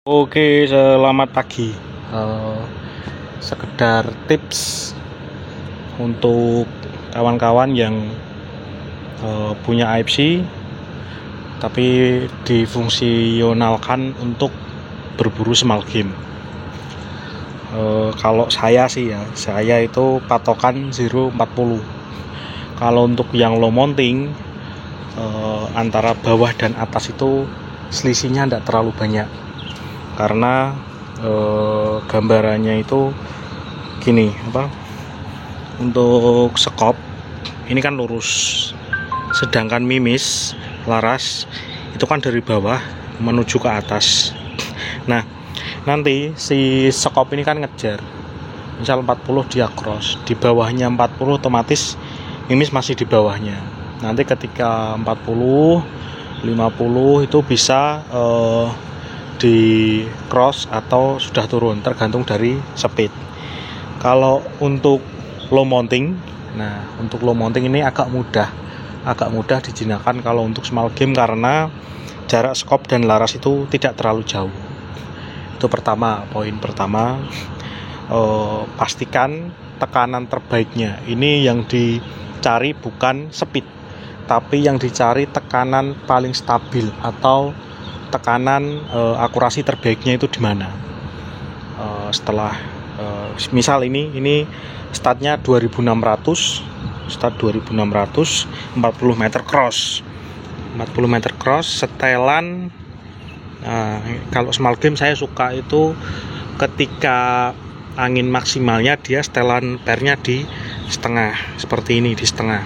Oke, selamat pagi. Sekedar tips untuk kawan-kawan yang punya AFC tapi difungsionalkan untuk berburu small game. Kalau saya sih ya, saya itu patokan 0.40. Kalau untuk yang low mounting, antara bawah dan atas itu selisihnya tidak terlalu banyak. Karena gambarannya itu gini, untuk skop ini kan lurus, sedangkan mimis laras itu kan dari bawah menuju ke atas. Nah, nanti si skop ini kan ngejar, misal 40 dia cross, di bawahnya 40 otomatis mimis masih di bawahnya. Nanti ketika 40 50 itu bisa di cross atau sudah turun, tergantung dari speed. Kalau untuk low mounting, untuk low mounting ini agak mudah dijinakan kalau untuk small game karena jarak scope dan laras itu tidak terlalu jauh. Itu poin pertama. Pastikan tekanan terbaiknya. Ini yang dicari bukan speed, tapi yang dicari tekanan paling stabil atau tekanan akurasi terbaiknya itu di mana. Setelah misal ini startnya 2600, start 2600, 40 meter cross, setelan. Kalau small game saya suka itu ketika angin maksimalnya dia setelan pernya di setengah, seperti ini, di setengah.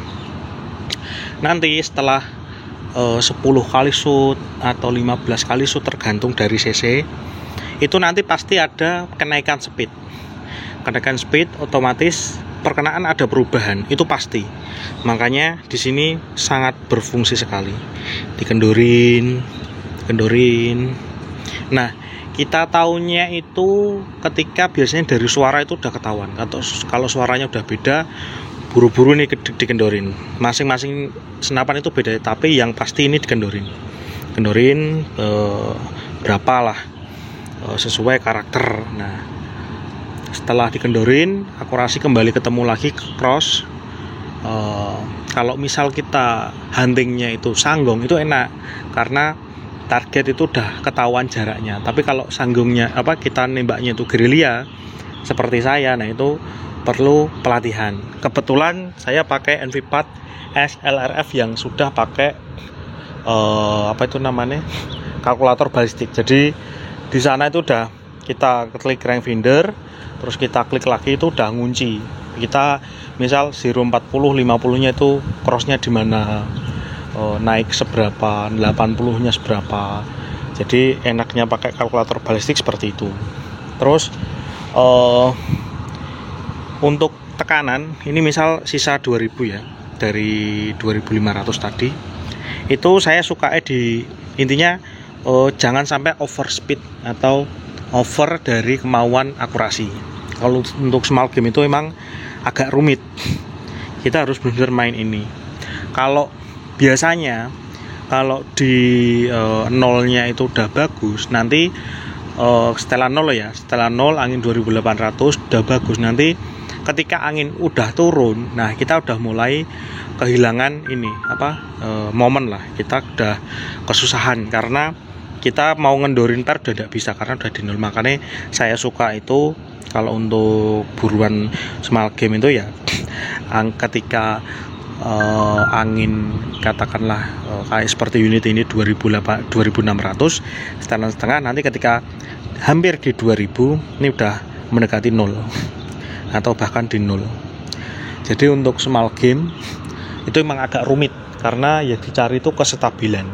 Nanti setelah 10 kali shoot atau 15 kali shoot tergantung dari cc, itu nanti pasti ada kenaikan speed otomatis perkenaan ada perubahan, itu pasti. Makanya di sini sangat berfungsi sekali, dikendorin. Nah, kita tahunya itu ketika biasanya dari suara itu udah ketahuan, atau kalau suaranya udah beda, buru-buru nih dikendorin. Masing-masing senapan itu beda, tapi yang pasti ini dikendorin berapa lah, sesuai karakter. Nah, setelah dikendorin, akurasi kembali ketemu lagi cross. Kalau misal kita huntingnya itu sanggong, itu enak karena target itu udah ketahuan jaraknya. Tapi kalau sanggungnya kita nembaknya itu gerilya seperti saya, nah itu perlu pelatihan. Kebetulan saya pakai NV4 SLRF yang sudah pakai kalkulator balistik. Jadi di sana itu udah kita klik rangefinder, terus kita klik lagi itu udah ngunci. Kita misal 0.40 50-nya itu crossnya di mana, naik seberapa, 80-nya seberapa. Jadi enaknya pakai kalkulator balistik seperti itu. Terus untuk tekanan, ini misal sisa 2000 ya, dari 2500 tadi. Itu saya suka intinya jangan sampai over speed atau over dari kemauan akurasi. Kalau untuk small game itu emang agak rumit. Kita harus benar-benar main ini. Kalau biasanya kalau di nolnya itu udah bagus, nanti setelah nol angin 2800 udah bagus. Nanti ketika angin udah turun, nah kita udah mulai kehilangan momen lah. Kita udah kesusahan karena kita mau ngendorin per udah tidak bisa karena udah di nol. Makanya saya suka itu kalau untuk buruan small game itu ya ketika angin katakanlah kayak seperti unit ini 2600 setelan setengah, nanti ketika hampir di 2000 ini udah mendekati nol atau bahkan di nol. Jadi untuk small game itu memang agak rumit karena yang dicari itu kestabilan.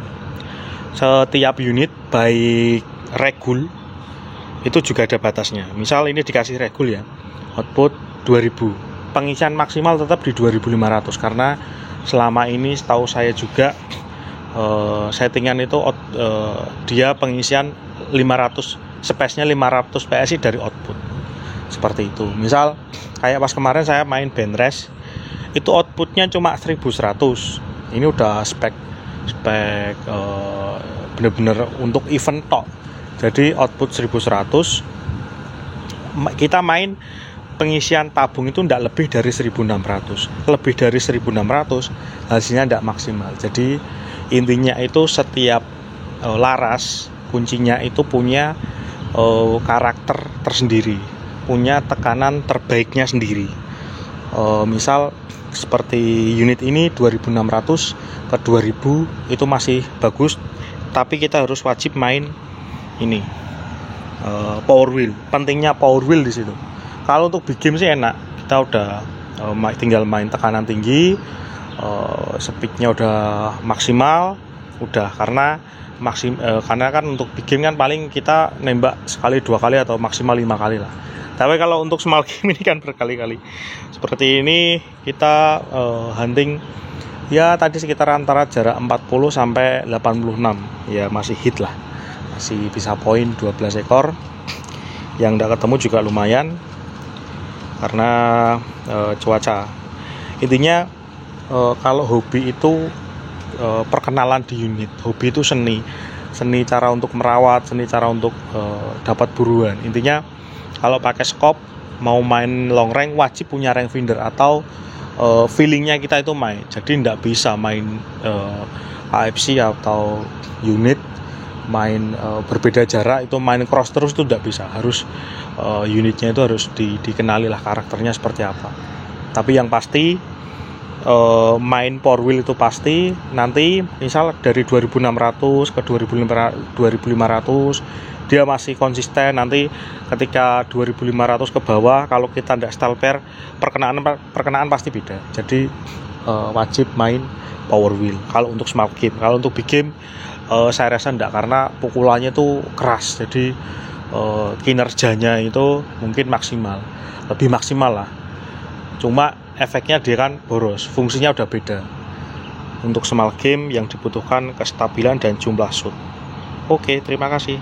Setiap unit baik regul itu juga ada batasnya. Misal ini dikasih regul ya, output 2000, pengisian maksimal tetap di 2500 karena selama ini setahu saya juga settingan itu dia pengisian 500, space-nya 500 PSI dari output. Seperti itu. Misal kayak pas kemarin saya main band race, itu outputnya cuma 1100. Ini udah spek bener-bener untuk event tok. Jadi output 1100, kita main pengisian tabung itu tidak lebih dari 1600. Lebih dari 1600 hasilnya tidak maksimal. Jadi intinya itu setiap laras kuncinya itu punya karakter tersendiri, punya tekanan terbaiknya sendiri. Misal seperti unit ini 2600 ke 2000 itu masih bagus, tapi kita harus wajib main ini power wheel. Pentingnya power wheel di situ. Kalau untuk big game sih enak, kita udah tinggal main tekanan tinggi, speednya udah maksimal, udah karena kan untuk big game kan paling kita nembak sekali, 2 kali atau maksimal 5 kali lah. Tapi kalau untuk small game ini kan berkali-kali. Seperti ini kita hunting ya tadi sekitar antara jarak 40 sampai 86, ya masih hit lah, masih bisa poin 12 ekor. Yang tidak ketemu juga lumayan karena cuaca. Intinya kalau hobi itu perkenalan di unit. Hobi itu seni cara untuk merawat, seni cara untuk dapat buruan. Intinya kalau pakai scope mau main long range wajib punya range finder atau feelingnya kita itu main. Jadi tidak bisa main AFC atau unit main berbeda jarak, itu main cross terus itu tidak bisa. Harus unitnya itu harus dikenali lah karakternya seperti apa. Tapi yang pasti main power wheel itu pasti. Nanti misal dari 2600 ke 2500 dia masih konsisten. Nanti ketika 2500 ke bawah kalau kita tidak style pair, perkenaan pasti beda. Jadi wajib main power wheel kalau untuk small game. Kalau untuk big game saya rasa enggak, karena pukulannya itu keras. Jadi kinerjanya itu mungkin lebih maksimal lah. Cuma efeknya dia kan boros, fungsinya udah beda. Untuk small game yang dibutuhkan kestabilan dan jumlah shoot. Oke, terima kasih.